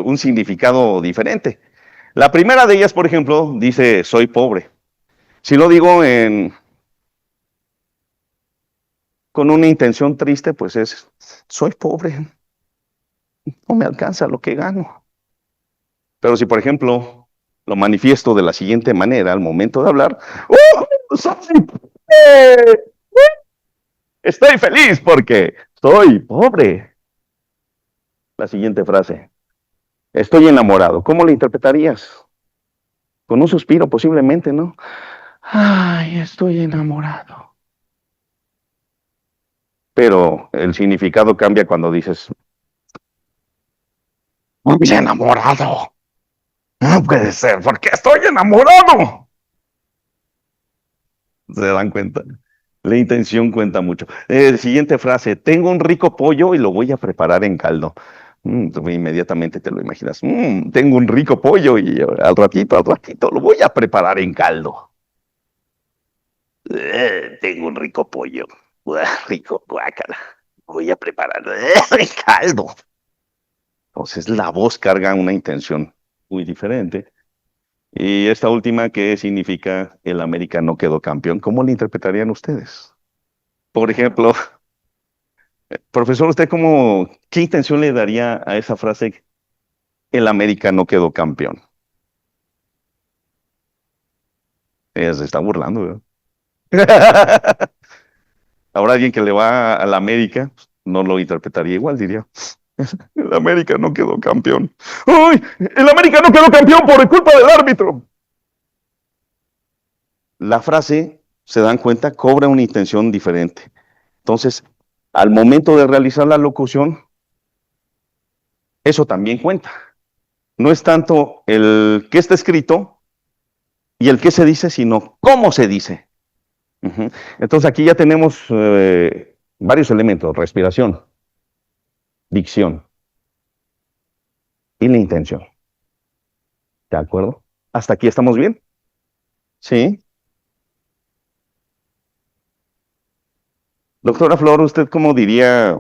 un significado diferente. La primera de ellas, por ejemplo, dice, soy pobre. Si lo digo con una intención triste, pues es, soy pobre, no me alcanza lo que gano. Pero si, por ejemplo, lo manifiesto de la siguiente manera al momento de hablar, ¡oh, estoy feliz porque soy pobre! La siguiente frase, estoy enamorado. ¿Cómo la interpretarías? Con un suspiro posiblemente, ¿no? Ay, estoy enamorado. pero el significado cambia cuando dices, muy enamorado. No puede ser, porque estoy enamorado. ¿Se dan cuenta? La intención cuenta mucho. Siguiente frase, tengo un rico pollo y lo voy a preparar en caldo. Tú inmediatamente te lo imaginas. Tengo un rico pollo y al ratito lo voy a preparar en caldo. Tengo un rico pollo. Rico, guácala. Voy a preparar en caldo. Entonces la voz carga una intención muy diferente. Y esta última, ¿qué significa el América no quedó campeón? ¿Cómo la interpretarían ustedes? Por ejemplo, profesor, ¿usted qué intención le daría a esa frase, el América no quedó campeón? Ella se está burlando, ¿verdad? Ahora alguien que le va a la América no lo interpretaría igual, diría, el América no quedó campeón. ¡Ay! El América no quedó campeón por culpa del árbitro. La frase, se dan cuenta, cobra una intención diferente. Entonces, al momento de realizar la locución, eso también cuenta. No es tanto el qué está escrito y el qué se dice, sino cómo se dice. Entonces aquí ya tenemos varios elementos: respiración, dicción y la intención. ¿De acuerdo? ¿Hasta aquí estamos bien? Sí. Doctora Flor, ¿usted cómo diría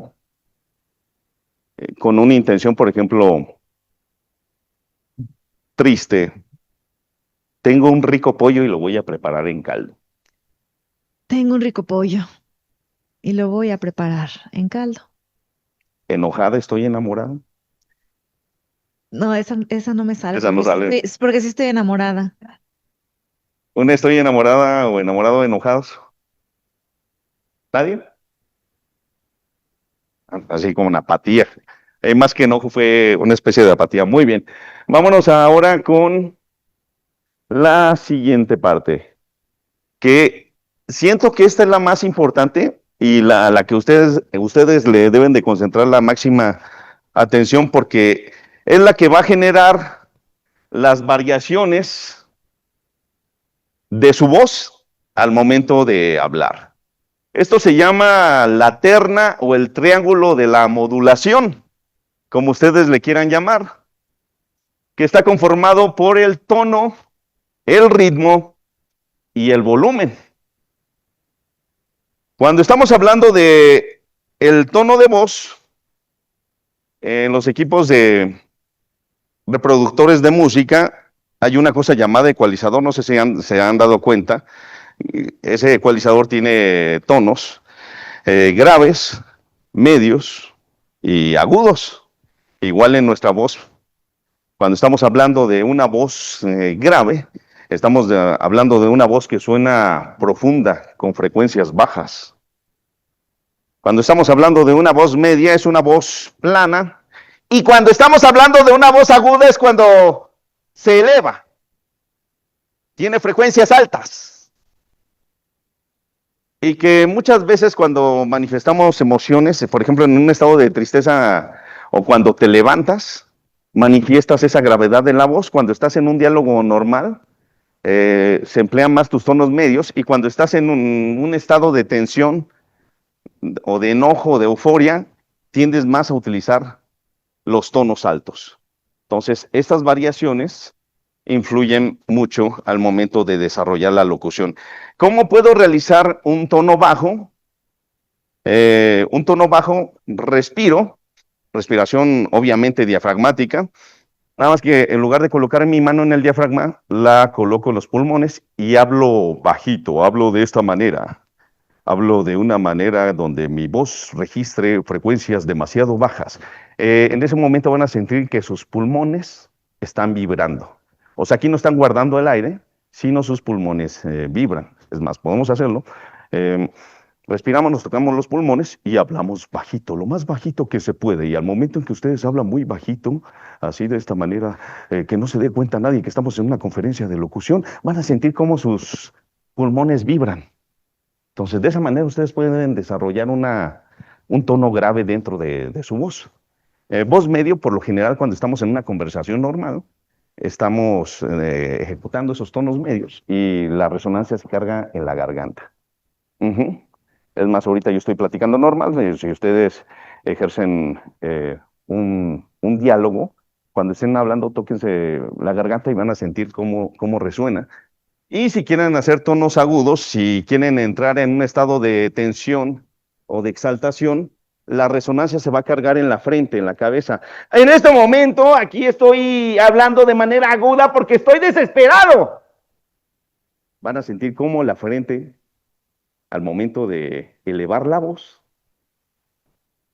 con una intención, por ejemplo, triste? Tengo un rico pollo y lo voy a preparar en caldo.
Tengo un rico pollo y lo voy a preparar en caldo.
Enojada, estoy enamorada.
No, esa no me sale.
Esa no
porque
sale.
Es porque sí estoy enamorada.
¿Una estoy enamorada o enamorado enojados? ¿Nadie? Así como una apatía. Más que enojo, fue una especie de apatía. Muy bien. Vámonos ahora con la siguiente parte, que siento que esta es la más importante y la que ustedes le deben de concentrar la máxima atención, porque es la que va a generar las variaciones de su voz al momento de hablar. Esto se llama la terna o el triángulo de la modulación, como ustedes le quieran llamar, que está conformado por el tono, el ritmo y el volumen. Cuando estamos hablando de el tono de voz, en los equipos de productores de música hay una cosa llamada ecualizador, no sé si se han dado cuenta. Ese ecualizador tiene tonos graves, medios y agudos. Igual en nuestra voz, cuando estamos hablando de una voz grave, estamos hablando de una voz que suena profunda, con frecuencias bajas. Cuando estamos hablando de una voz media, es una voz plana. Y cuando estamos hablando de una voz aguda, es cuando se eleva. Tiene frecuencias altas. Y que muchas veces cuando manifestamos emociones, por ejemplo, en un estado de tristeza o cuando te levantas, manifiestas esa gravedad en la voz. Cuando estás en un diálogo normal, se emplean más tus tonos medios, y cuando estás en un estado de tensión o de enojo, de euforia, tiendes más a utilizar los tonos altos. Entonces, estas variaciones influyen mucho al momento de desarrollar la locución. ¿Cómo puedo realizar un tono bajo? Respiro, respiración obviamente diafragmática, nada más que en lugar de colocar mi mano en el diafragma, la coloco en los pulmones y hablo bajito, hablo de esta manera. Hablo de una manera donde mi voz registre frecuencias demasiado bajas. En ese momento van a sentir que sus pulmones están vibrando. O sea, aquí no están guardando el aire, sino sus pulmones vibran. Es más, podemos hacerlo. Respiramos, nos tocamos los pulmones y hablamos bajito, lo más bajito que se puede. Y al momento en que ustedes hablan muy bajito, así de esta manera, que no se dé cuenta nadie que estamos en una conferencia de locución, van a sentir cómo sus pulmones vibran. Entonces, de esa manera ustedes pueden desarrollar una un tono grave dentro de su voz. Voz medio, por lo general, cuando estamos en una conversación normal, estamos ejecutando esos tonos medios y la resonancia se carga en la garganta. Ujú. Es más, ahorita yo estoy platicando normal, si ustedes ejercen un diálogo, cuando estén hablando, tóquense la garganta y van a sentir cómo resuena. Y si quieren hacer tonos agudos, si quieren entrar en un estado de tensión o de exaltación, la resonancia se va a cargar en la frente, en la cabeza. En este momento, aquí estoy hablando de manera aguda porque estoy desesperado. Van a sentir cómo la frente, al momento de elevar la voz,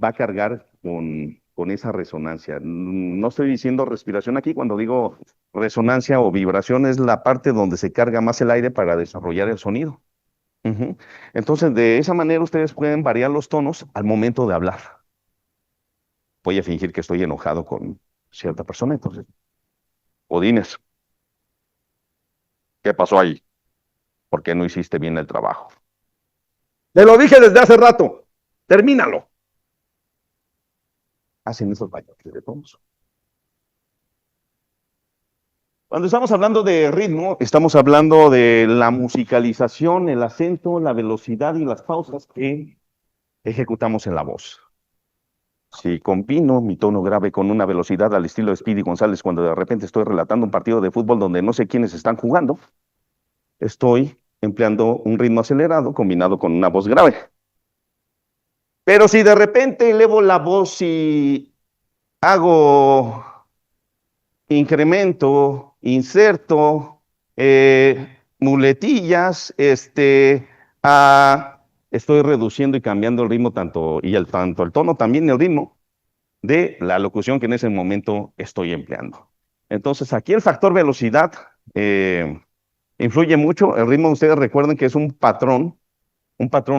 va a cargar con esa resonancia. No estoy diciendo respiración aquí, cuando digo resonancia o vibración es la parte donde se carga más el aire para desarrollar el sonido. Ujú. Entonces, de esa manera ustedes pueden variar los tonos al momento de hablar. Voy a fingir que estoy enojado con cierta persona, entonces, Odines, ¿qué pasó ahí? ¿Por qué no hiciste bien el trabajo? Te lo dije desde hace rato, termínalo. Hacen esos bañotes de tonos. Cuando estamos hablando de ritmo, estamos hablando de la musicalización, el acento, la velocidad y las pausas que ejecutamos en la voz. Si combino mi tono grave con una velocidad al estilo de Speedy González cuando de repente estoy relatando un partido de fútbol donde no sé quiénes están jugando, estoy empleando un ritmo acelerado combinado con una voz grave. Pero si de repente elevo la voz y hago incremento, inserto, muletillas, estoy reduciendo y cambiando el ritmo tanto el tono también el ritmo de la locución que en ese momento estoy empleando. Entonces, aquí el factor velocidad influye mucho. El ritmo, ustedes recuerden que es un patrón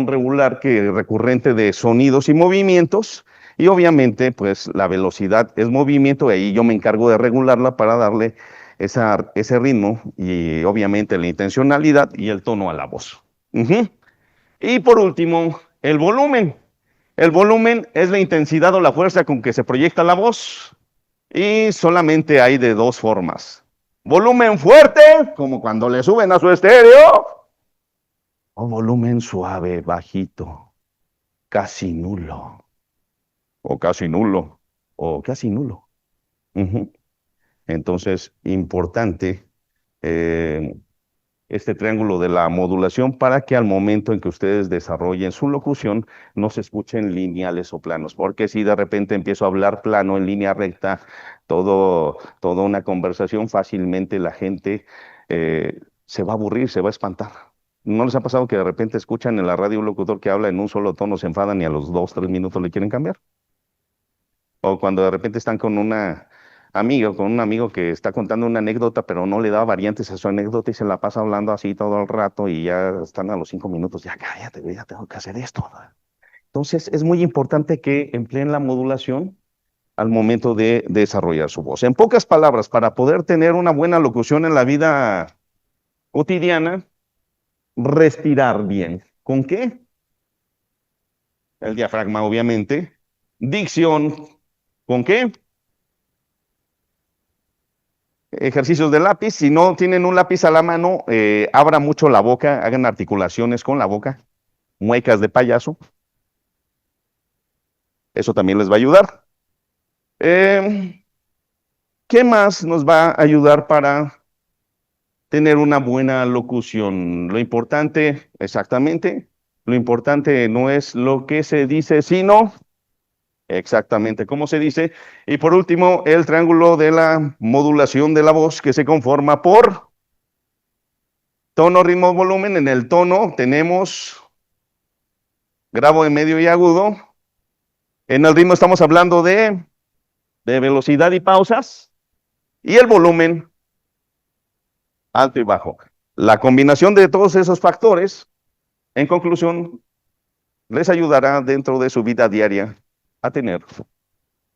regular que recurrente de sonidos y movimientos. Y obviamente, pues la velocidad es movimiento y ahí yo me encargo de regularla para darle ese ritmo y obviamente la intencionalidad y el tono a la voz. Ujú. Y por último, el volumen. El volumen es la intensidad o la fuerza con que se proyecta la voz y solamente hay de dos formas. Volumen fuerte, como cuando le suben a su estéreo, o volumen suave, bajito, casi nulo, o casi nulo, o casi nulo. Ujú. Entonces, importante eh, este triángulo de la modulación para que al momento en que ustedes desarrollen su locución no se escuchen lineales o planos, porque si de repente empiezo a hablar plano en línea recta, toda una conversación, fácilmente la gente se va a aburrir, se va a espantar. ¿No les ha pasado que de repente escuchan en la radio un locutor que habla en un solo tono, se enfadan y a los 2, 3 minutos le quieren cambiar? O cuando de repente están con con un amigo que está contando una anécdota, pero no le da variantes a su anécdota y se la pasa hablando así todo el rato y ya están a los 5 minutos, ya cállate, ya tengo que hacer esto. Entonces es muy importante que empleen la modulación al momento de desarrollar su voz. En pocas palabras, para poder tener una buena locución en la vida cotidiana, respirar bien. ¿Con qué? El diafragma, obviamente. Dicción, ¿con qué? Ejercicios de lápiz. Si no tienen un lápiz a la mano, abran mucho la boca, hagan articulaciones con la boca, muecas de payaso. Eso también les va a ayudar. Eh, ¿Qué más nos va a ayudar para tener una buena locución? Lo importante, exactamente, lo importante no es lo que se dice, sino exactamente cómo se dice. Y por último, el triángulo de la modulación de la voz que se conforma por tono, ritmo, volumen. En el tono tenemos grave, en medio y agudo. En el ritmo estamos hablando de velocidad y pausas. Y el volumen, alto y bajo. La combinación de todos esos factores, en conclusión, les ayudará dentro de su vida diaria a tener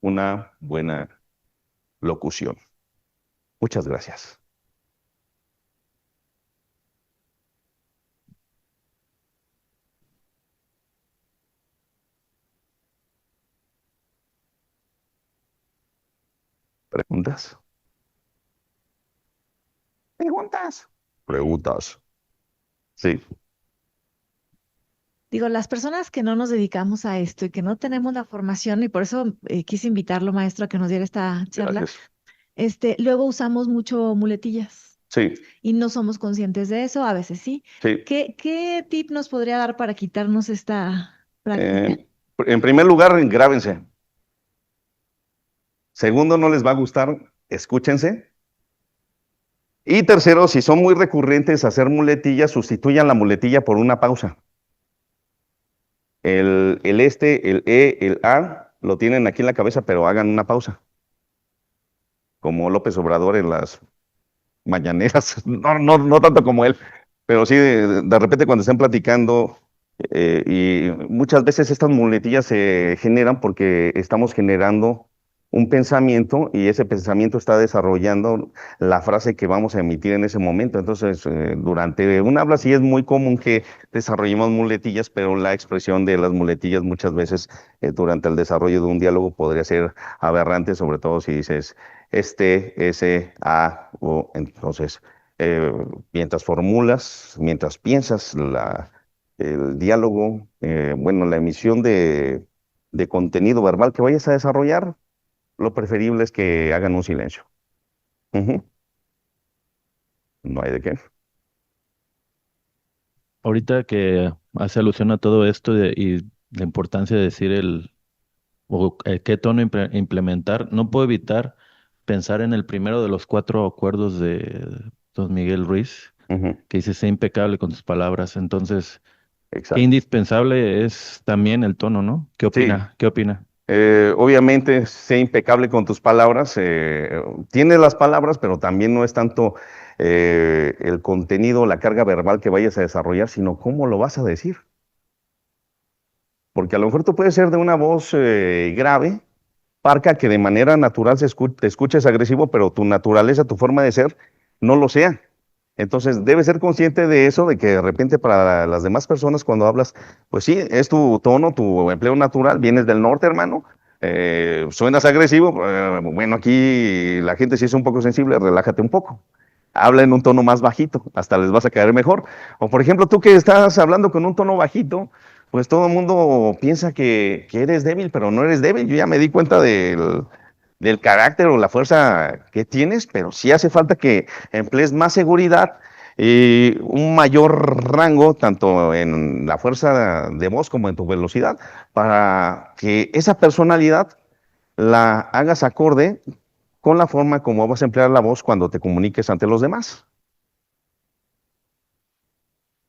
una buena locución. Muchas gracias. ¿Preguntas? ¿Preguntas? Preguntas. Sí.
Digo, las personas que no nos dedicamos a esto y que no tenemos la formación, y por eso quise invitarlo, maestro, a que nos diera esta charla,
Gracias.
luego usamos mucho muletillas
Sí,
y no somos conscientes de eso, a veces sí.
sí.
¿Qué tip nos podría dar para quitarnos esta práctica?
En primer lugar, grábense. Segundo, no les va a gustar, escúchense. Y tercero, si son muy recurrentes a hacer muletillas, sustituyan la muletilla por una pausa. El el E, el A, lo tienen aquí en la cabeza, pero hagan una pausa. Como López Obrador en las mañaneras, no tanto como él, pero sí de repente cuando estén platicando, y muchas veces estas muletillas se generan porque estamos generando un pensamiento y ese pensamiento está desarrollando la frase que vamos a emitir en ese momento. Entonces, durante un habla sí es muy común que desarrollemos muletillas, pero la expresión de las muletillas muchas veces durante el desarrollo de un diálogo podría ser aberrante, sobre todo si dices ese, a, o entonces, mientras formulas, mientras piensas el diálogo, bueno, la emisión de contenido verbal que vayas a desarrollar, lo preferible es que hagan un silencio. Ujú. No hay de qué.
Ahorita que hace alusión a todo esto y la importancia de decir qué tono implementar, no puedo evitar pensar en el primero de los 4 acuerdos de don Miguel Ruiz,
Ujú.
que dice, sé impecable con tus palabras. Entonces, qué
Exacto.
indispensable es también el tono, ¿no? ¿Qué
Sí.
opina? ¿Qué opina?
Obviamente, sé impecable con tus palabras. Tienes las palabras, pero también no es tanto el contenido, la carga verbal que vayas a desarrollar, sino cómo lo vas a decir. Porque a lo mejor tú puedes ser de una voz grave, parca, que de manera natural te escuches agresivo, pero tu naturaleza, tu forma de ser, no lo sea. Entonces, debes ser consciente de eso, de que de repente para las demás personas cuando hablas, pues sí, es tu tono, tu empleo natural, vienes del norte, hermano, suenas agresivo, bueno, aquí la gente sí es un poco sensible, relájate un poco. Habla en un tono más bajito, hasta les vas a caer mejor. O por ejemplo, tú que estás hablando con un tono bajito, pues todo el mundo piensa que eres débil, pero no eres débil. Yo ya me di cuenta del carácter o la fuerza que tienes, pero sí hace falta que emplees más seguridad y un mayor rango, tanto en la fuerza de voz como en tu velocidad, para que esa personalidad la hagas acorde con la forma como vas a emplear la voz cuando te comuniques ante los demás.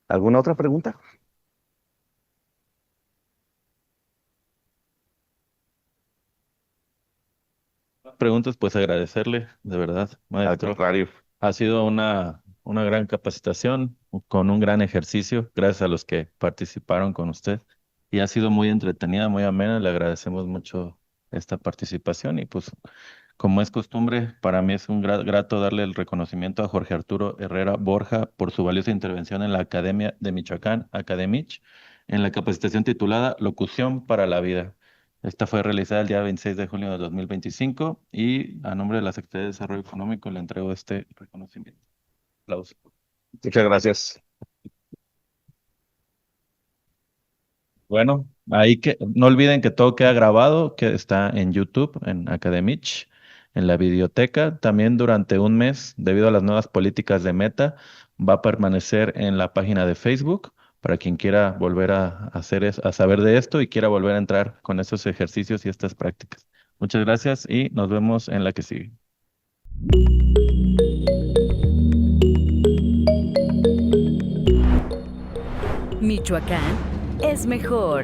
¿Alguna otra pregunta?
Preguntas, pues agradecerle, de verdad,
Al
maestro.
contrario.
Ha sido una gran capacitación con un gran ejercicio, gracias a los que participaron con usted. Y ha sido muy entretenida, muy amena. Le agradecemos mucho esta participación. Y pues, como es costumbre, para mí es un grato darle el reconocimiento a Jorge Arturo Herrera Borja por su valiosa intervención en la Academia de Michoacán, Academich, en la capacitación titulada Locución para la Vida. Esta fue realizada el día 26 de junio de 2025 y a nombre de la Secretaría de Desarrollo Económico le entrego este reconocimiento. Aplausos.
Muchas gracias.
Bueno, ahí que no olviden que todo queda grabado, que está en YouTube, en Academich, en la videoteca. También durante un mes, debido a las nuevas políticas de Meta, va a permanecer en la página de Facebook para quien quiera volver a a saber de esto y quiera volver a entrar con estos ejercicios y estas prácticas. Muchas gracias y nos vemos en la que sigue.
Michoacán es mejor.